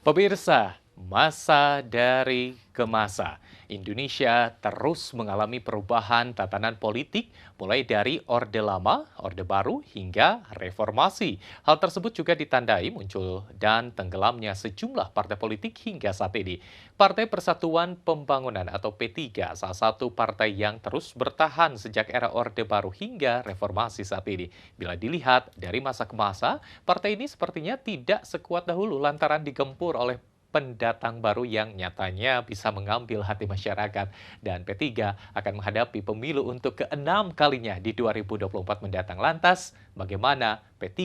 Pemirsa, masa dari ke masa, Indonesia terus mengalami perubahan tatanan politik mulai dari Orde Lama, Orde Baru, hingga reformasi. Hal tersebut juga ditandai muncul dan tenggelamnya sejumlah partai politik hingga saat ini. Partai Persatuan Pembangunan atau P3, salah satu partai yang terus bertahan sejak era Orde Baru hingga reformasi saat ini. Bila dilihat dari masa ke masa, partai ini sepertinya tidak sekuat dahulu lantaran digempur oleh pendatang baru yang nyatanya bisa mengambil hati masyarakat. Dan P3 akan menghadapi pemilu untuk keenam kalinya di 2024 mendatang. Lantas, bagaimana P3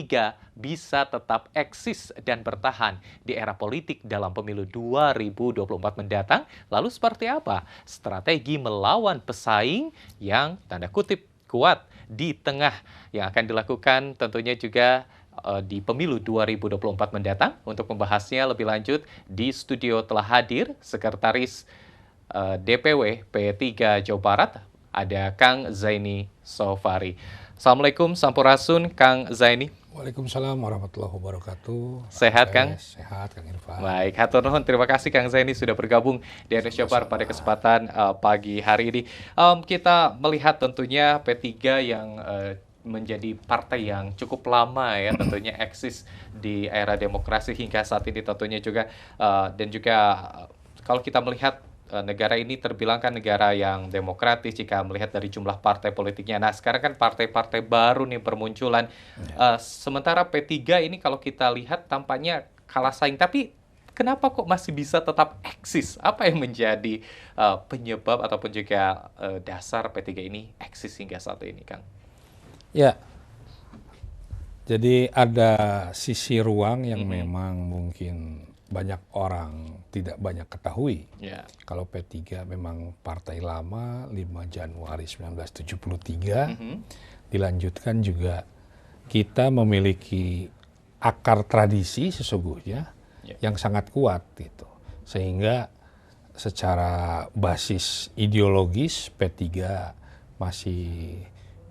bisa tetap eksis dan bertahan di era politik dalam pemilu 2024 mendatang? Lalu seperti apa strategi melawan pesaing yang tanda kutip kuat di tengah yang akan dilakukan tentunya juga di pemilu 2024 mendatang? Untuk membahasnya lebih lanjut, di studio telah hadir Sekretaris DPW P3 Jawa Barat, ada Kang Zaini Sofari. Assalamualaikum, Sampurasun, Kang Zaini. Waalaikumsalam warahmatullahi wabarakatuh. Sehat, Kang? Sehat, Kang Irfan. Baik, hatur nuhun. Terima kasih Kang Zaini sudah bergabung di Indonesia Bar pada kesempatan pagi hari ini. Kita melihat tentunya P3 yang menjadi partai yang cukup lama ya, tentunya eksis di era demokrasi hingga saat ini tentunya juga dan juga kalau kita melihat negara ini terbilang kan negara yang demokratis jika melihat dari jumlah partai politiknya. Nah, sekarang kan partai-partai baru nih bermunculan. Sementara P3 ini kalau kita lihat tampaknya kalah saing, tapi kenapa kok masih bisa tetap eksis? Apa yang menjadi penyebab ataupun juga dasar P3 ini eksis hingga saat ini, Kang? Ya, jadi ada sisi ruang yang memang mungkin banyak orang tidak banyak ketahui. Kalau P3 memang partai lama, 5 Januari 1973, dilanjutkan juga kita memiliki akar tradisi sesungguhnya yang sangat kuat gitu. Sehingga secara basis ideologis P3 masih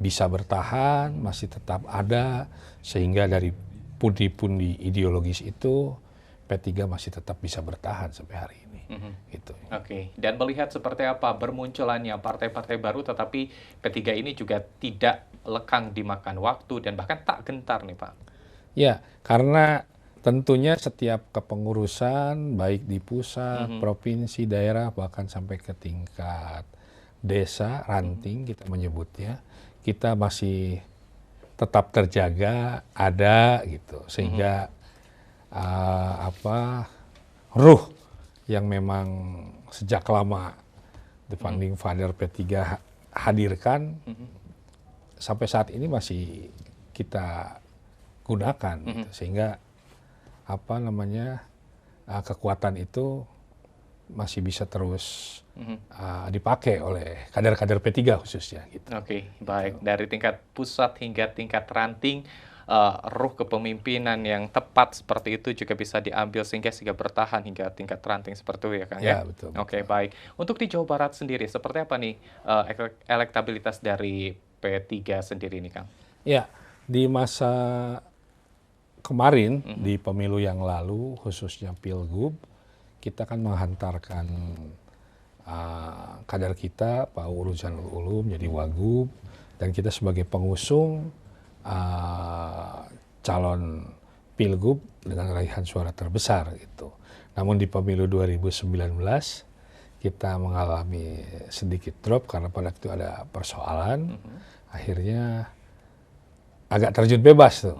bisa bertahan, masih tetap ada, sehingga dari pundi-pundi ideologis itu P3 masih tetap bisa bertahan sampai hari ini. Gitu. Oke, dan melihat seperti apa bermunculannya partai-partai baru, tetapi P3 ini juga tidak lekang dimakan waktu dan bahkan tak gentar nih, Pak. Ya, karena tentunya setiap kepengurusan, baik di pusat, provinsi, daerah, bahkan sampai ke tingkat desa, ranting kita menyebutnya, kita masih tetap terjaga, ada gitu, sehingga ruh yang memang sejak lama The Founding Father P3 hadirkan sampai saat ini masih kita gunakan, gitu. Sehingga kekuatan itu masih bisa terus dipakai oleh kader-kader P3 khususnya. Gitu. Oke, baik. Dari tingkat pusat hingga tingkat ranting, ruh kepemimpinan yang tepat seperti itu juga bisa diambil sehingga bertahan hingga tingkat ranting seperti itu ya, Kang? Ya, betul. Oke, baik. Untuk di Jawa Barat sendiri, seperti apa nih elektabilitas dari P3 sendiri nih, Kang? Ya, di masa kemarin, di pemilu yang lalu, khususnya Pilgub, kita kan menghantarkan kader kita, Pak Uruzanul Ulum, jadi Wagub, dan kita sebagai pengusung calon Pilgub dengan raihan suara terbesar gitu. Namun di pemilu 2019 kita mengalami sedikit drop karena pada waktu itu ada persoalan, akhirnya agak terjun bebas tuh.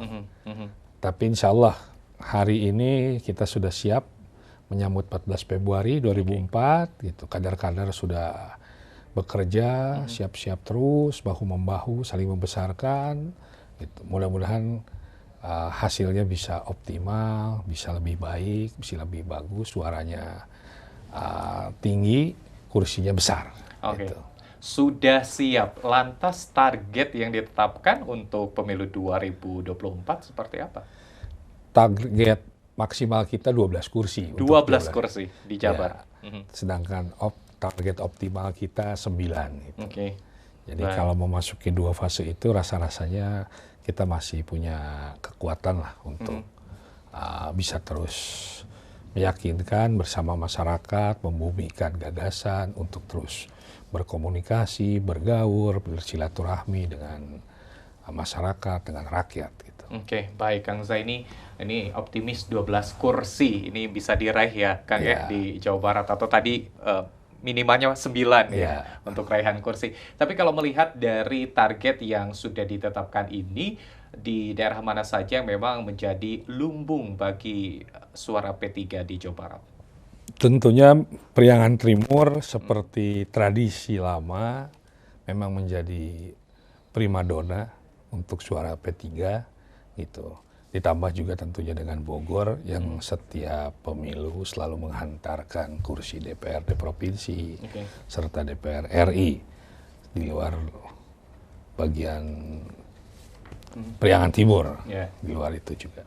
Tapi insya Allah hari ini kita sudah siap menyambut 14 Februari 2004 gitu. Kader-kader sudah bekerja, siap-siap terus, bahu-membahu, saling membesarkan gitu. Mudah-mudahan hasilnya bisa optimal, bisa lebih baik, bisa lebih bagus, suaranya tinggi, kursinya besar. Oke. Gitu. Sudah siap. Lantas target yang ditetapkan untuk pemilu 2024 seperti apa? Target maksimal kita 12 kursi. 12 kursi di Jabar. Ya, sedangkan target optimal kita 9. Gitu. Oke. Jadi kalau memasuki 2 fase itu rasa-rasanya kita masih punya kekuatan lah untuk bisa terus meyakinkan bersama masyarakat, membumikan gagasan untuk terus berkomunikasi, bergaul, bersilaturahmi dengan masyarakat, dengan rakyat gitu. Oke, baik Kang Zaini. Ini optimis 12 kursi ini bisa diraih ya, Kang ya, Ya, di Jawa Barat atau tadi minimalnya 9 ya ya. untuk raihan kursi. Tapi kalau melihat dari target yang sudah ditetapkan ini, di daerah mana saja yang memang menjadi lumbung bagi suara P3 di Jawa Barat? Tentunya Priangan Timur seperti tradisi lama memang menjadi primadona untuk suara P3 gitu. Ditambah juga tentunya dengan Bogor yang setiap pemilu selalu menghantarkan kursi DPRD provinsi Oke. serta DPR RI di luar bagian Priangan Timur. Ya. Di luar itu juga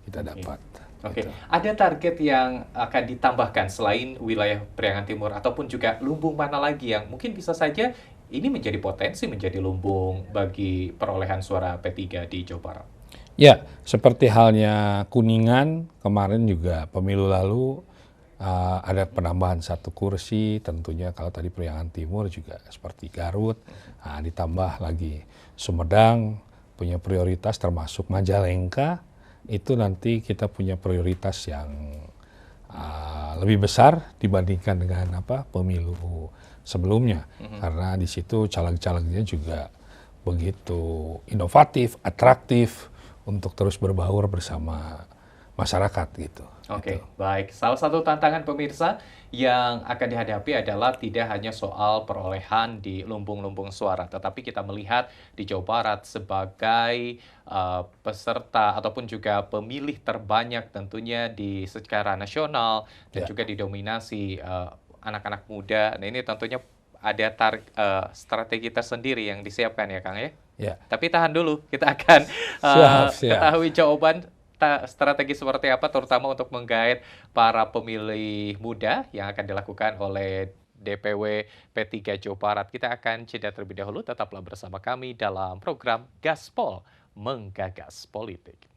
kita dapat. Oke, Gitu. ada target yang akan ditambahkan selain wilayah Priangan Timur ataupun juga lumbung mana lagi yang mungkin bisa saja ini menjadi potensi menjadi lumbung bagi perolehan suara P3 di Jawa Barat? Ya, seperti halnya Kuningan kemarin juga pemilu lalu ada penambahan 1 kursi, tentunya kalau tadi Priangan Timur juga seperti Garut, ditambah lagi Sumedang punya prioritas termasuk Majalengka, itu nanti kita punya prioritas yang lebih besar dibandingkan dengan pemilu sebelumnya, karena di situ caleg-calegnya juga begitu inovatif, atraktif untuk terus berbaur bersama masyarakat gitu. Oke, Gitu. baik. Salah satu tantangan pemirsa yang akan dihadapi adalah tidak hanya soal perolehan di lumbung-lumbung suara, tetapi kita melihat di Jawa Barat sebagai peserta ataupun juga pemilih terbanyak tentunya di secara nasional dan Ya, juga didominasi anak-anak muda. Nah, ini tentunya ada strategi tersendiri yang disiapkan ya, Kang ya. ya. Tapi tahan dulu, kita akan Siap, siap. ketahui jawaban strategi seperti apa terutama untuk menggait para pemilih muda yang akan dilakukan oleh DPW P3 Jawa Barat. Kita akan jeda terlebih dahulu, tetaplah bersama kami dalam program Gaspol Menggagas Politik.